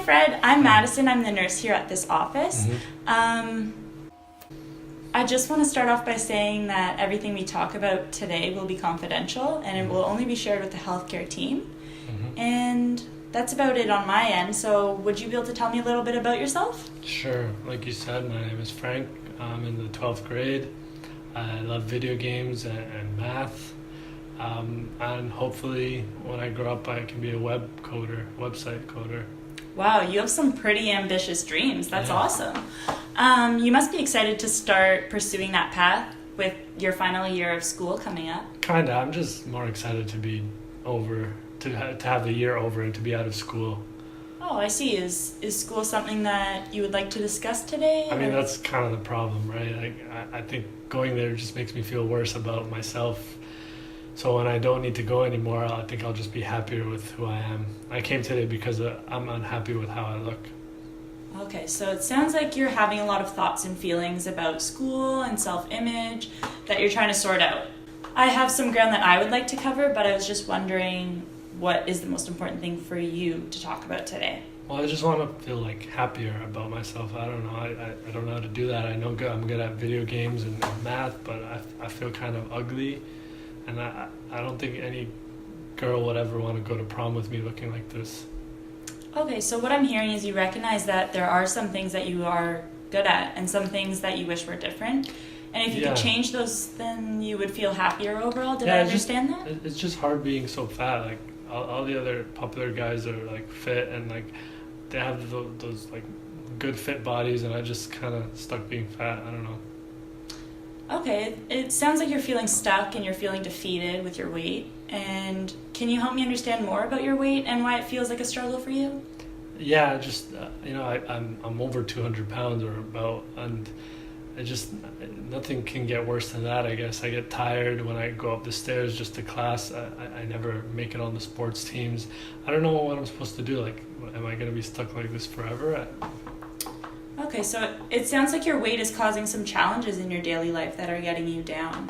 Fred. I'm Madison. I'm the nurse here at this office. I just want to start off by saying that everything we talk about today will be confidential and it will only be shared with the healthcare team. And that's about it on my end. So would you be able to tell me a little bit about yourself? Sure. Like you said, my name is Frank. I'm in the 12th grade. I love video games and math. And hopefully when I grow up, I can be a website coder. Wow, you have some pretty ambitious dreams. That's awesome. You must be excited to start pursuing that path with your final year of school coming up. Kinda. I'm just more excited to be over, to have the year over and to be out of school. Oh, I see. Is school something that you would like to discuss today? I mean, that's kind of the problem, right? Like, I think going there just makes me feel worse about myself. So when I don't need to go anymore, I think I'll just be happier with who I am. I came today because I'm unhappy with how I look. Okay, so it sounds like you're having a lot of thoughts and feelings about school and self-image that you're trying to sort out. I have some ground that I would like to cover, but I was just wondering what is the most important thing for you to talk about today? Well, I just want to feel like happier about myself. I don't know. I don't know how to do that. I know I'm good at video games and math, but I feel kind of ugly. And I don't think any girl would ever want to go to prom with me looking like this. Okay, so what I'm hearing is you recognize that there are some things that you are good at and some things that you wish were different. And if you could change those, then you would feel happier overall. Did I understand that? It's just hard being so fat. Like all the other popular guys are like fit and like they have those like good fit bodies, and I just kind of stuck being fat. I don't know. Okay, it sounds like you're feeling stuck and you're feeling defeated with your weight. And can you help me understand more about your weight and why it feels like a struggle for you? Yeah, just I'm over 200 pounds or about, and nothing can get worse than that. I guess I get tired when I go up the stairs just to class. I never make it on the sports teams. I don't know what I'm supposed to do. Like, am I gonna be stuck like this forever? Okay, so it sounds like your weight is causing some challenges in your daily life that are getting you down.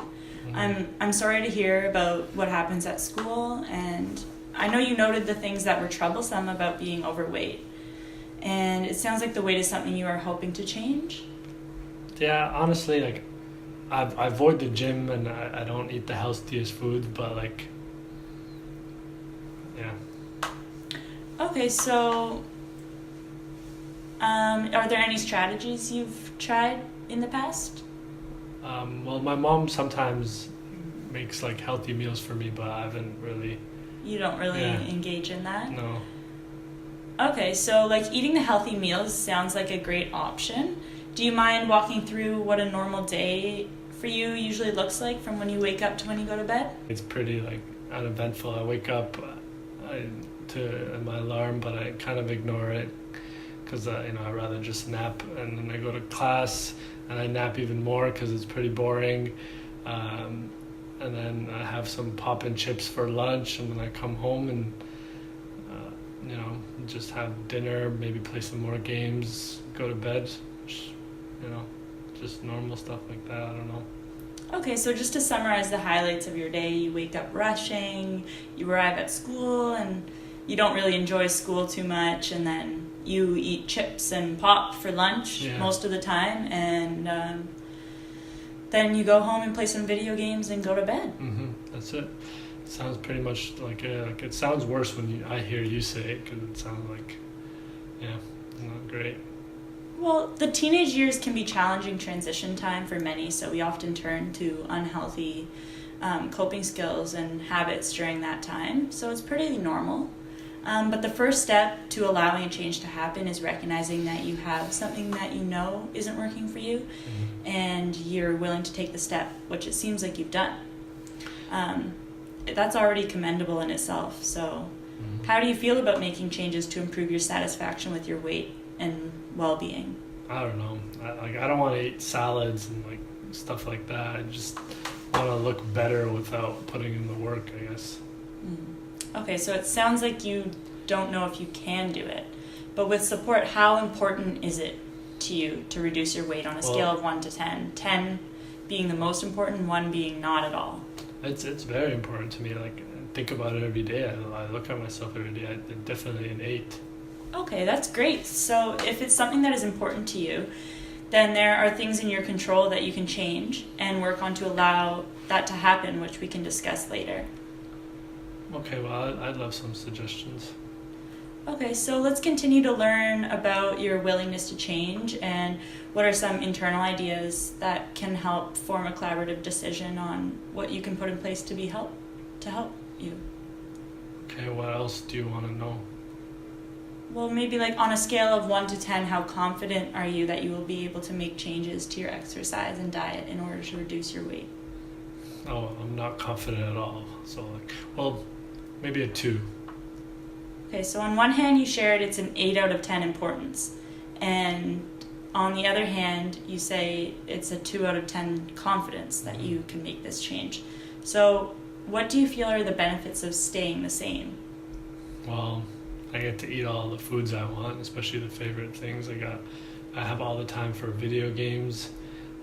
I'm sorry to hear about what happens at school, and I know you noted the things that were troublesome about being overweight. And it sounds like the weight is something you are hoping to change. Yeah, honestly, like I avoid the gym and I don't eat the healthiest foods, but like, yeah. Okay, so are there any strategies you've tried in the past? Well, my mom sometimes makes like healthy meals for me, but I haven't really. You don't really engage in that? No. Okay, so like eating the healthy meals sounds like a great option. Do you mind walking through what a normal day for you usually looks like from when you wake up to when you go to bed? It's pretty like uneventful. I wake up to my alarm, but I kind of ignore it because I'd rather just nap, and then I go to class and I nap even more because it's pretty boring. And then I have some pop and chips for lunch, and then I come home and just have dinner, maybe play some more games, go to bed. Just normal stuff like that. I don't know. Okay, so just to summarize the highlights of your day, you wake up rushing, you arrive at school, and you don't really enjoy school too much, and then you eat chips and pop for lunch most of the time, and then you go home and play some video games and go to bed. That's it. It sounds pretty much like it sounds worse when I hear you say it, because it sounds like, not great. Well, the teenage years can be challenging transition time for many, so we often turn to unhealthy coping skills and habits during that time, so it's pretty normal. But the first step to allowing a change to happen is recognizing that you have something that you know isn't working for you, and you're willing to take the step, which it seems like you've done. That's already commendable in itself, so how do you feel about making changes to improve your satisfaction with your weight and well-being? I don't know. I don't want to eat salads and like stuff like that. I just want to look better without putting in the work, I guess. Okay, so it sounds like you don't know if you can do it, but with support, how important is it to you to reduce your weight on a scale of 1 to 10? 10 being the most important, 1 being not at all. It's very important to me. Like, I think about it every day. I look at myself every day. Definitely an 8. Okay, that's great. So if it's something that is important to you, then there are things in your control that you can change and work on to allow that to happen, which we can discuss later. Okay, well, I'd love some suggestions. Okay, so let's continue to learn about your willingness to change and what are some internal ideas that can help form a collaborative decision on what you can put in place to help you. Okay, what else do you want to know? Well, maybe like on a scale of 1 to 10, how confident are you that you will be able to make changes to your exercise and diet in order to reduce your weight? Oh, I'm not confident at all. So, well, maybe a 2. Okay, so on one hand, you shared it's an 8 out of 10 importance. And on the other hand, you say it's a 2 out of 10 confidence that you can make this change. So what do you feel are the benefits of staying the same? Well, I get to eat all the foods I want, especially the favorite things. I have all the time for video games.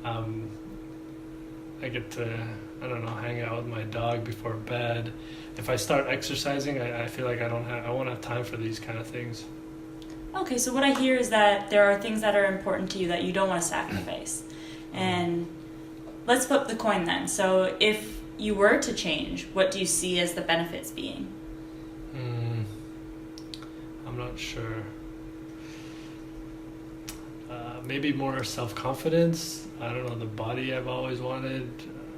I get to, I don't know, hang out with my dog before bed. If I start exercising, I feel like I won't have time for these kind of things. Okay, so what I hear is that there are things that are important to you that you don't want to sacrifice. And let's flip the coin then. So if you were to change, what do you see as the benefits being? I'm not sure. Maybe more self-confidence. I don't know, the body I've always wanted.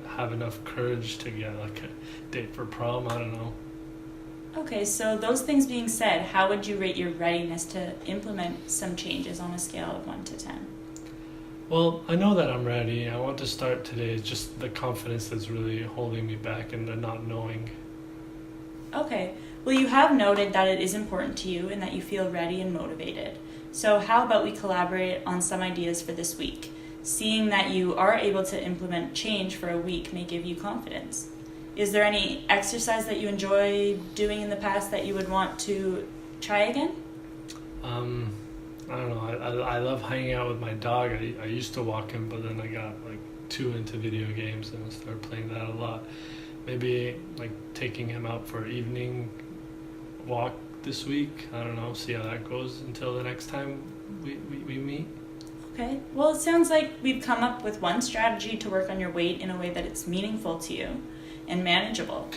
Have enough courage to get like a date for prom. I don't know. Okay, so those things being said, how would you rate your readiness to implement some changes on a scale of 1 to 10? Well, I know that I'm ready. I want to start today. It's just the confidence that's really holding me back and the not knowing. Okay, well, you have noted that it is important to you and that you feel ready and motivated. So how about we collaborate on some ideas for this week? Seeing that you are able to implement change for a week may give you confidence. Is there any exercise that you enjoy doing in the past that you would want to try again? I don't know. I love hanging out with my dog. I used to walk him, but then I got like too into video games and I started playing that a lot. Maybe like taking him out for an evening walk this week. I don't know. See how that goes until the next time we meet. Okay, well, it sounds like we've come up with one strategy to work on your weight in a way that it's meaningful to you and manageable.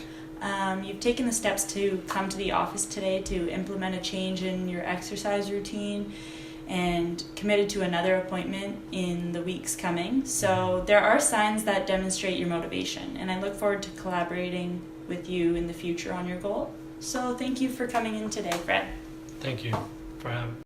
You've taken the steps to come to the office today to implement a change in your exercise routine and committed to another appointment in the weeks coming. So there are signs that demonstrate your motivation, and I look forward to collaborating with you in the future on your goal. So thank you for coming in today, Fred. Thank you for having me.